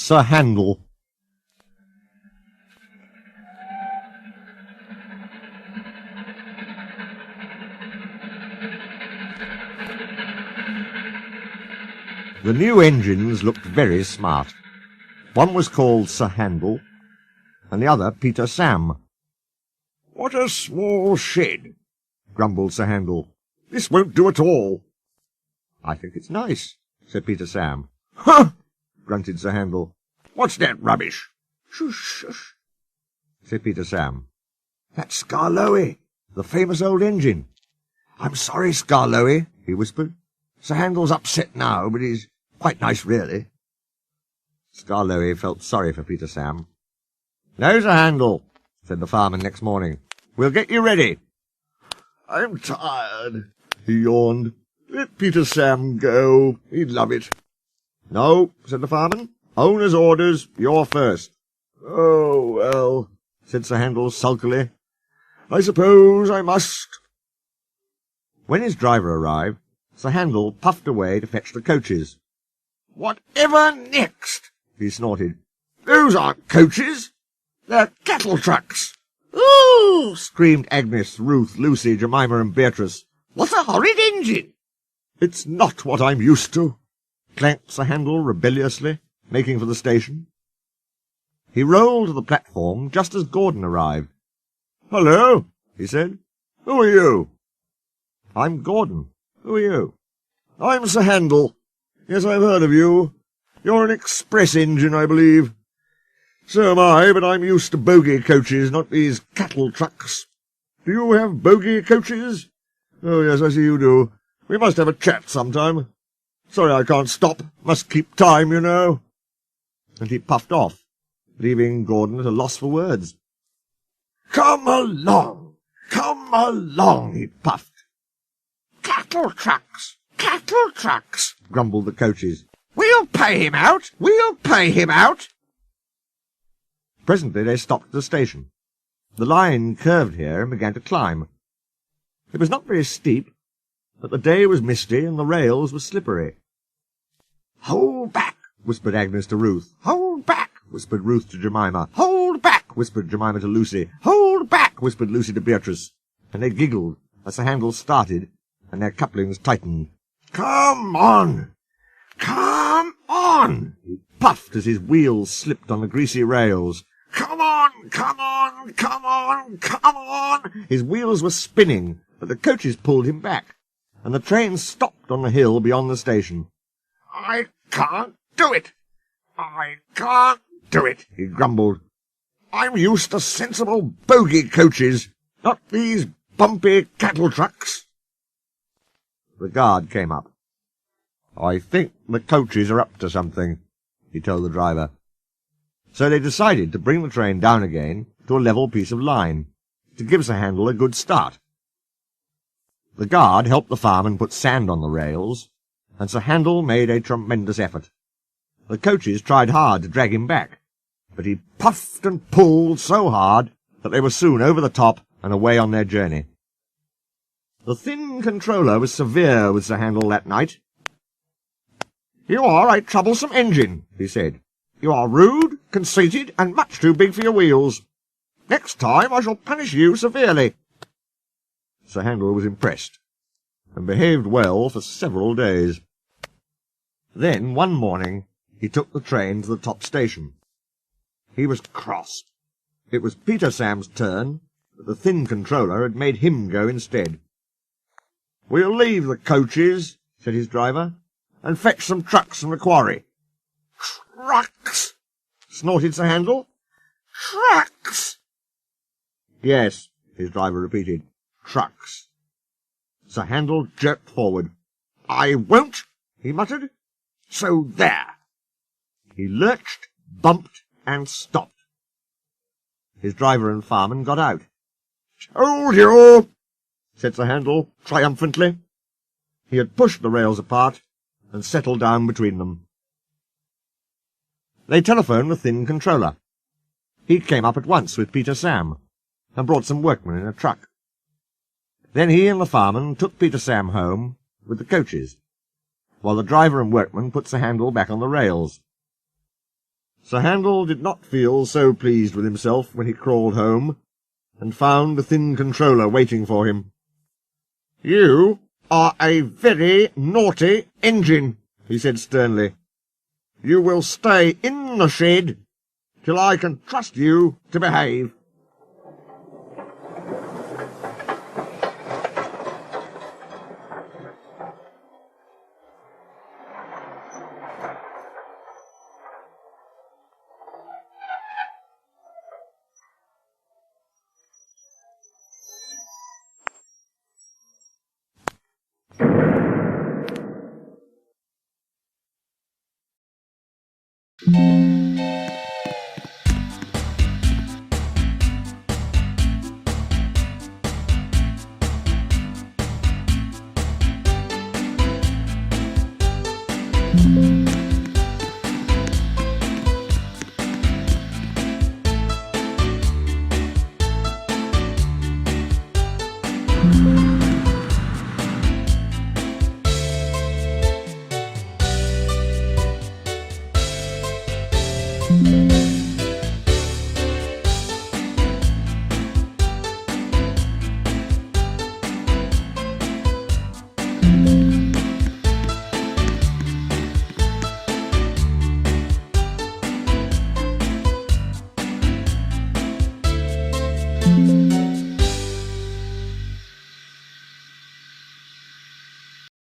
Sir Handel. The new engines looked very smart. One was called Sir Handel, and the other Peter Sam. "What a small shed," grumbled Sir Handel. "This won't do at all." "I think it's nice," said Peter Sam. "Huh!" grunted Sir Handel. "What's that rubbish?" "Shush, shush," said Peter Sam. "That's Skarloey, the famous old engine." "I'm sorry, Skarloey," he whispered. "Sir Handel's upset now, but he's quite nice, really." Skarloey felt sorry for Peter Sam. "No, Sir Handel," said the farmer next morning. "We'll get you ready." "I'm tired," he yawned. "Let Peter Sam go. He'd love it." "No," said the farmer. "Owner's orders, you're first." "Oh, well," said Sir Handel sulkily. "I suppose I must." When his driver arrived, Sir Handel puffed away to fetch the coaches. "Whatever next?" he snorted. "Those aren't coaches. They're cattle trucks." "Ooh!" screamed Agnes, Ruth, Lucy, Jemima, and Beatrice. "What a horrid engine!" "It's not what I'm used to," clanked Sir Handel rebelliously, making for the station. He rolled to the platform just as Gordon arrived. "Hello," he said. "Who are you?" "I'm Gordon. Who are you?" "I'm Sir Handel. Yes, I've heard of you. You're an express engine, I believe." "So am I, but I'm used to bogey coaches, not these cattle trucks." "Do you have bogey coaches?" "Oh, yes, I see you do. We must have a chat sometime. Sorry I can't stop. Must keep time, you know." And he puffed off, leaving Gordon at a loss for words. Come along, he puffed. Cattle trucks, grumbled the coaches. "We'll pay him out, we'll pay him out." Presently they stopped at the station. The line curved here and began to climb. It was not very steep, but the day was misty and the rails were slippery. "Hold back," whispered Agnes to Ruth. "Hold back," whispered Ruth to Jemima. "Hold back," whispered Jemima to Lucy. "Hold back," whispered Lucy to Beatrice. And they giggled as the handle started and their couplings tightened. "Come on! Come on!" he puffed as his wheels slipped on the greasy rails. "Come on! Come on! Come on! Come on!" His wheels were spinning, but the coaches pulled him back, and the train stopped on the hill beyond the station. "I can't do it! I can't do it!" he grumbled. "I'm used to sensible bogey coaches, not these bumpy cattle trucks." The guard came up. "I think the coaches are up to something," he told the driver. So they decided to bring the train down again to a level piece of line, to give Sir Handel a good start. The guard helped the fireman put sand on the rails, and Sir Handel made a tremendous effort. The coaches tried hard to drag him back, but he puffed and pulled so hard that they were soon over the top and away on their journey. The thin controller was severe with Sir Handel that night. "You are a troublesome engine," he said. "You are rude, conceited, and much too big for your wheels. Next time I shall punish you severely." Sir Handel was impressed, and behaved well for several days. Then, one morning, he took the train to the top station. He was cross. It was Peter Sam's turn, but the thin controller had made him go instead. "We'll leave the coaches," said his driver, "and fetch some trucks from the quarry." "Trucks!" snorted Sir Handel. "Trucks!" "Yes," his driver repeated. "Trucks." Sir Handel jerked forward. "I won't," he muttered. "So there." He lurched, bumped, and stopped. His driver and fireman got out. "Told you," said Sir Handel triumphantly. He had pushed the rails apart and settled down between them. They telephoned the thin controller. He came up at once with Peter Sam and brought some workmen in a truck. Then he and the fireman took Peter Sam home with the coaches, while the driver and workmen put Sir Handel back on the rails. Sir Handel did not feel so pleased with himself when he crawled home and found the thin controller waiting for him. "You are a very naughty engine," he said sternly. "You will stay in the shed till I can trust you to behave."